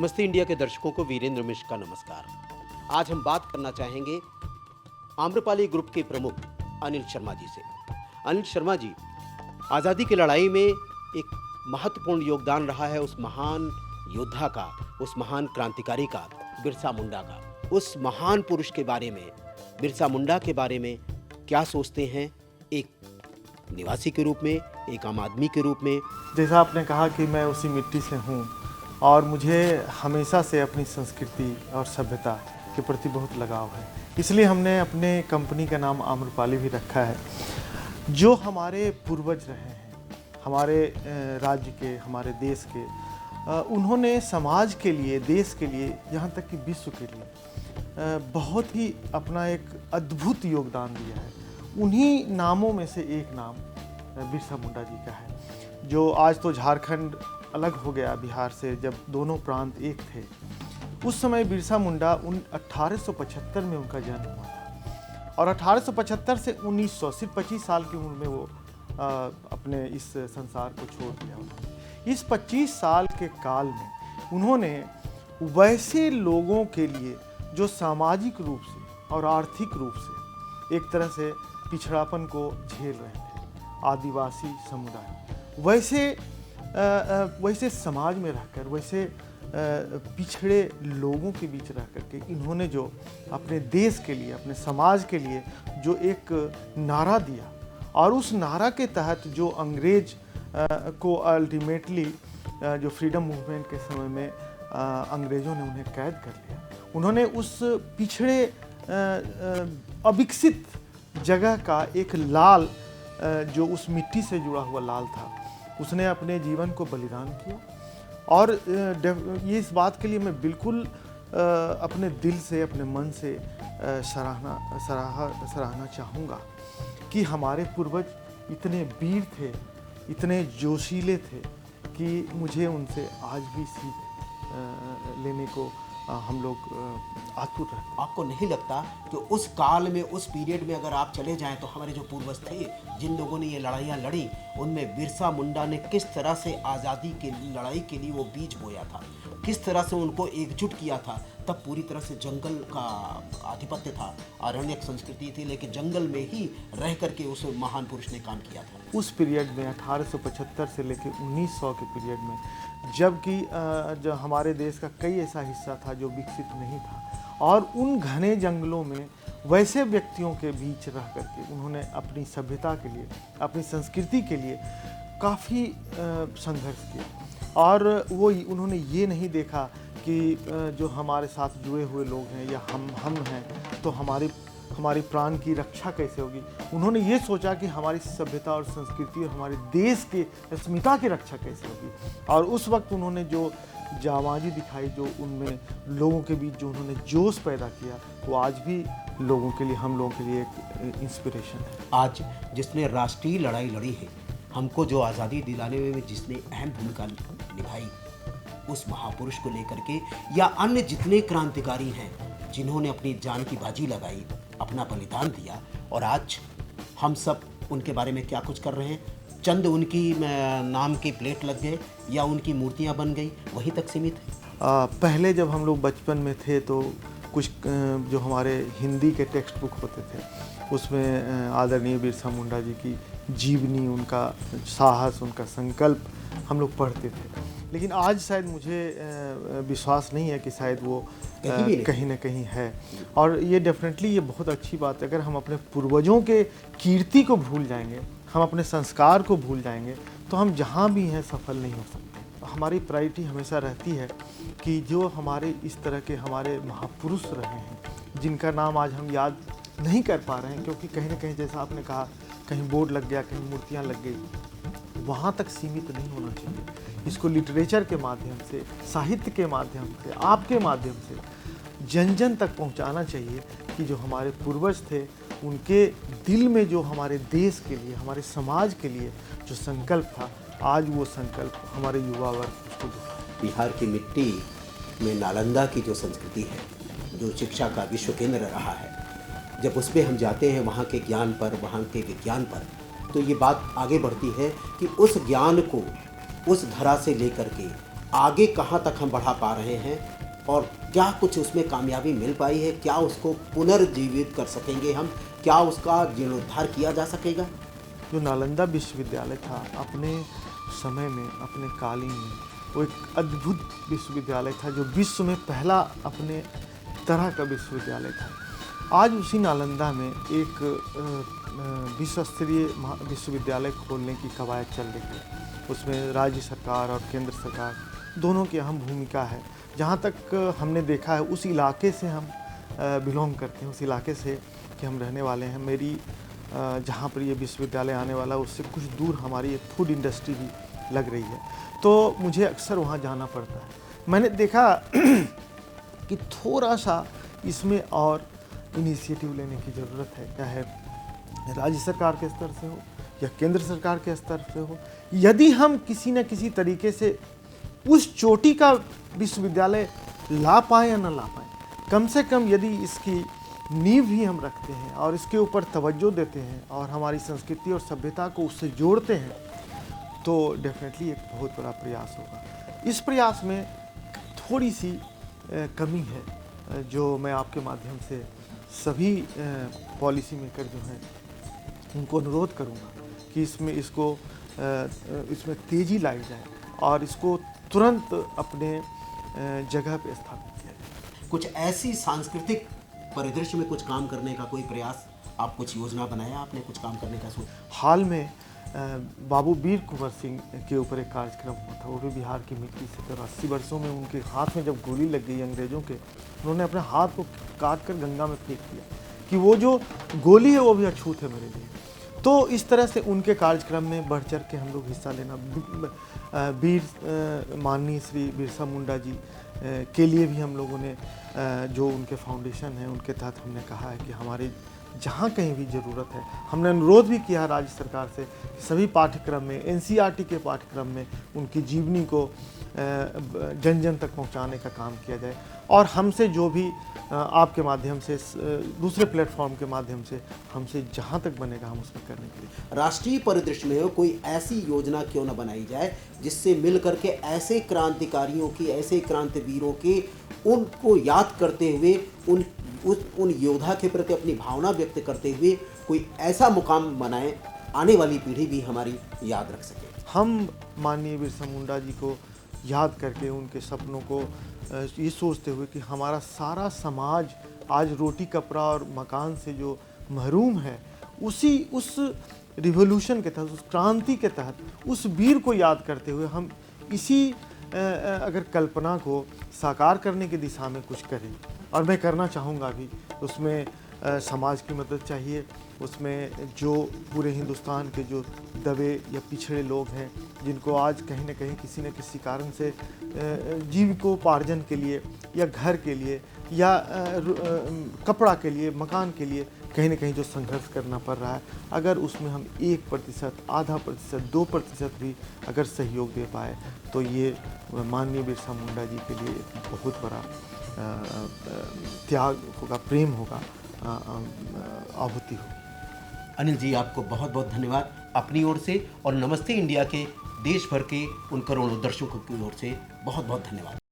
नमस्ते इंडिया के दर्शकों को वीरेंद्र मिश्र का नमस्कार। आज हम बात करना चाहेंगे आम्रपाली ग्रुप के प्रमुख अनिल शर्मा जी से। अनिल शर्मा जी, आज़ादी की लड़ाई में एक महत्वपूर्ण योगदान रहा है उस महान योद्धा का, उस महान क्रांतिकारी का, बिरसा मुंडा का। उस महान पुरुष के बारे में, बिरसा मुंडा के बारे में क्या सोचते हैं एक निवासी के रूप में, एक आम आदमी के रूप में? जैसा आपने कहा कि मैं उसी मिट्टी से हूँ और मुझे हमेशा से अपनी संस्कृति और सभ्यता के प्रति बहुत लगाव है, इसलिए हमने अपने कंपनी का नाम आम्रपाली भी रखा है। जो हमारे पूर्वज रहे हैं, हमारे राज्य के, हमारे देश के, उन्होंने समाज के लिए, देश के लिए, यहाँ तक कि विश्व के लिए बहुत ही अपना एक अद्भुत योगदान दिया है। उन्हीं नामों में से एक नाम बिरसा मुंडा जी का है। जो आज तो झारखंड अलग हो गया बिहार से, जब दोनों प्रांत एक थे, उस समय बिरसा मुंडा 1875 में उनका जन्म हुआ था और 1875 से 1900, सिर्फ 25 साल की उम्र में वो अपने इस संसार को छोड़ दिया। इस 25 साल के काल में उन्होंने वैसे लोगों के लिए जो सामाजिक रूप से और आर्थिक रूप से एक तरह से पिछड़ापन को झेल रहे थे, आदिवासी समुदाय, वैसे समाज में रहकर, वैसे पिछड़े लोगों के बीच रह करके इन्होंने जो अपने देश के लिए, अपने समाज के लिए जो एक नारा दिया, और उस नारा के तहत जो अंग्रेज को अल्टीमेटली जो फ्रीडम मूवमेंट के समय में अंग्रेज़ों ने उन्हें कैद कर लिया। उन्होंने उस पिछड़े अविकसित जगह का एक लाल, जो उस मिट्टी से जुड़ा हुआ लाल था, उसने अपने जीवन को बलिदान किया। और ये इस बात के लिए मैं बिल्कुल अपने दिल से, अपने मन से सराहना चाहूँगा कि हमारे पूर्वज इतने वीर थे, इतने जोशीले थे कि मुझे उनसे आज भी सीख लेने को हम लोग आतुर हैं। आपको नहीं लगता कि उस काल में, उस पीरियड में अगर आप चले जाएं तो हमारे जो पूर्वज थे, जिन लोगों ने ये लड़ाइयाँ लड़ी, उनमें बिरसा मुंडा ने किस तरह से आज़ादी के लड़ाई के लिए वो बीज बोया था, किस तरह से उनको एकजुट किया था। तब पूरी तरह से जंगल का आधिपत्य था, अरण्यक संस्कृति थी, लेकिन जंगल में ही रह करके उस महान पुरुष ने काम किया था। उस पीरियड में 1875 से लेकर 1900 के पीरियड में, जबकि जो हमारे देश का कई ऐसा हिस्सा था जो विकसित नहीं था, और उन घने जंगलों में वैसे व्यक्तियों के बीच रह करके उन्होंने अपनी सभ्यता के लिए, अपनी संस्कृति के लिए काफ़ी संघर्ष किया। और वो उन्होंने ये नहीं देखा कि जो हमारे साथ जुड़े हुए लोग हैं या हम हैं तो हमारी प्राण की रक्षा कैसे होगी। उन्होंने ये सोचा कि हमारी सभ्यता और संस्कृति और हमारे देश की अस्मिता की रक्षा कैसे होगी। और उस वक्त उन्होंने जो जाबाजी दिखाई, जो उनमें लोगों के बीच जो उन्होंने जोश पैदा किया, वो आज भी लोगों के लिए, हम लोगों के लिए एक इंस्पिरेशन है। आज जिसने राष्ट्रीय लड़ाई लड़ी है, हमको जो आज़ादी दिलाने में जिसने अहम भूमिका निभाई, उस महापुरुष को लेकर के, या अन्य जितने क्रांतिकारी हैं जिन्होंने अपनी जान की बाजी लगाई, अपना बलिदान दिया, और आज हम सब उनके बारे में क्या कुछ कर रहे हैं, चंद उनकी नाम के प्लेट लग गए या उनकी मूर्तियां बन गई, वहीं तक सीमित है। पहले जब हम लोग बचपन में थे तो कुछ जो हमारे हिंदी के टेक्स्ट बुक होते थे, उसमें आदरणीय बिरसा मुंडा जी की जीवनी, उनका साहस, उनका संकल्प हम लोग पढ़ते थे। लेकिन आज शायद मुझे विश्वास नहीं है कि शायद वो कहीं ना कहीं है। और ये डेफिनेटली ये बहुत अच्छी बात है। अगर हम अपने पूर्वजों के कीर्ति को भूल जाएंगे, हम अपने संस्कार को भूल जाएंगे, तो हम जहाँ भी हैं सफल नहीं हो सकते। हमारी प्रायोरिटी हमेशा रहती है कि जो हमारे इस तरह के हमारे महापुरुष रहे हैं, जिनका नाम आज हम याद नहीं कर पा रहे हैं, क्योंकि कहीं ना कहीं जैसा आपने कहा, कहीं बोर्ड लग गया, कहीं मूर्तियाँ लग गई, वहाँ तक सीमित नहीं होना चाहिए। इसको लिटरेचर के माध्यम से, साहित्य के माध्यम से, आपके माध्यम से जन जन तक पहुंचाना चाहिए कि जो हमारे पूर्वज थे, उनके दिल में जो हमारे देश के लिए, हमारे समाज के लिए जो संकल्प था, आज वो संकल्प हमारे युवा वर्ग उसको दे। बिहार की मिट्टी में नालंदा की जो संस्कृति है, जो शिक्षा का विश्व केंद्र रहा है, जब उसमें हम जाते हैं वहाँ के ज्ञान पर, वहाँ के विज्ञान पर, तो ये बात आगे बढ़ती है कि उस ज्ञान को उस धरा से लेकर के आगे कहाँ तक हम बढ़ा पा रहे हैं और क्या कुछ उसमें कामयाबी मिल पाई है, क्या उसको पुनर्जीवित कर सकेंगे हम, क्या उसका जीर्णोद्धार किया जा सकेगा? जो नालंदा विश्वविद्यालय था अपने समय में, अपने कालीन में, वो एक अद्भुत विश्वविद्यालय था जो विश्व में पहला अपने तरह का विश्वविद्यालय था। आज उसी नालंदा में एक विश्व स्तरीय विश्वविद्यालय खोलने की कवायद चल रही है। उसमें राज्य सरकार और केंद्र सरकार दोनों की अहम भूमिका है। जहाँ तक हमने देखा है, उस इलाके से हम बिलोंग करते हैं, उस इलाके से कि हम रहने वाले हैं। मेरी जहाँ पर ये विश्वविद्यालय आने वाला, उससे कुछ दूर हमारी एक फूड इंडस्ट्री भी लग रही है, तो मुझे अक्सर वहाँ जाना पड़ता है। मैंने देखा कि थोड़ा सा इसमें और इनिशिएटिव लेने की ज़रूरत है, चाहे राज्य सरकार के स्तर से हो या केंद्र सरकार के स्तर से हो। यदि हम किसी न किसी तरीके से उस चोटी का विश्वविद्यालय ला पाएँ या न ला पाएँ, कम से कम यदि इसकी नींव भी हम रखते हैं और इसके ऊपर तवज्जो देते हैं और हमारी संस्कृति और सभ्यता को उससे जोड़ते हैं, तो डेफिनेटली एक बहुत बड़ा प्रयास होगा। इस प्रयास में थोड़ी सी कमी है, जो मैं आपके माध्यम से सभी पॉलिसी मेकर जो हैं उनको अनुरोध करूंगा कि इसमें तेज़ी लाई जाए और इसको तुरंत अपने जगह पे स्थापित किया जाए। कुछ ऐसी सांस्कृतिक परिदृश्य में कुछ काम करने का कोई प्रयास, आप कुछ योजना बनाया, आपने कुछ काम करने का सोचा? हाल में बाबू वीर कुंवर सिंह के ऊपर एक कार्यक्रम हुआ था। वो भी बिहार की मिट्टी से, तो 80 वर्षों में उनके हाथ में जब गोली लग गई अंग्रेज़ों के, उन्होंने अपने हाथ को काट कर गंगा में फेंक दिया कि वो जो गोली है वो भी अछूत है मेरे लिए। तो इस तरह से उनके कार्यक्रम में बढ़ चढ़ के हम लोग हिस्सा लेना, माननीय श्री बिरसा मुंडा जी के लिए भी हम लोगों ने जो उनके फाउंडेशन है उनके तहत हमने कहा है कि हमारे जहाँ कहीं भी ज़रूरत है, हमने अनुरोध भी किया राज्य सरकार से कि सभी पाठ्यक्रम में, एनसीईआरटी के पाठ्यक्रम में उनकी जीवनी को जन जन तक पहुँचाने का काम किया जाए। और हमसे जो भी आपके माध्यम से, दूसरे प्लेटफॉर्म के माध्यम से हमसे जहाँ तक बनेगा हम उसमें करने के लिए। राष्ट्रीय परिदृश्य में कोई ऐसी योजना क्यों न बनाई जाए जिससे मिल करके ऐसे क्रांतिकारियों की, ऐसे क्रांतिवीरों के, उनको याद करते हुए, उन योद्धा के प्रति अपनी भावना व्यक्त करते हुए कोई ऐसा मुकाम बनाएं, आने वाली पीढ़ी भी हमारी याद रख सके। हम माननीय बिरसा मुंडा जी को याद करके, उनके सपनों को ये सोचते हुए कि हमारा सारा समाज आज रोटी कपड़ा और मकान से जो महरूम है, उस रिवोल्यूशन के तहत, उस क्रांति के तहत, उस वीर को याद करते हुए हम इसी अगर कल्पना को साकार करने की दिशा में कुछ करें, और मैं करना चाहूँगा भी। उसमें समाज की मदद चाहिए, उसमें जो पूरे हिंदुस्तान के जो दबे या पिछड़े लोग हैं, जिनको आज कहीं न कहीं किसी न किसी कारण से जीविकोपार्जन के लिए या घर के लिए या कपड़ा के लिए, मकान के लिए कहीं न कहीं जो संघर्ष करना पड़ रहा है, अगर उसमें हम 1%, आधा प्रतिशत, 2% भी अगर सहयोग दे पाए, तो ये माननीय बिरसा मुंडा जी के लिए बहुत बड़ा त्याग होगा, प्रेम होगा, आहुति होगी। अनिल जी, आपको बहुत बहुत धन्यवाद अपनी ओर से, और नमस्ते इंडिया के देश भर के उन करोड़ों दर्शकों की ओर से बहुत बहुत धन्यवाद।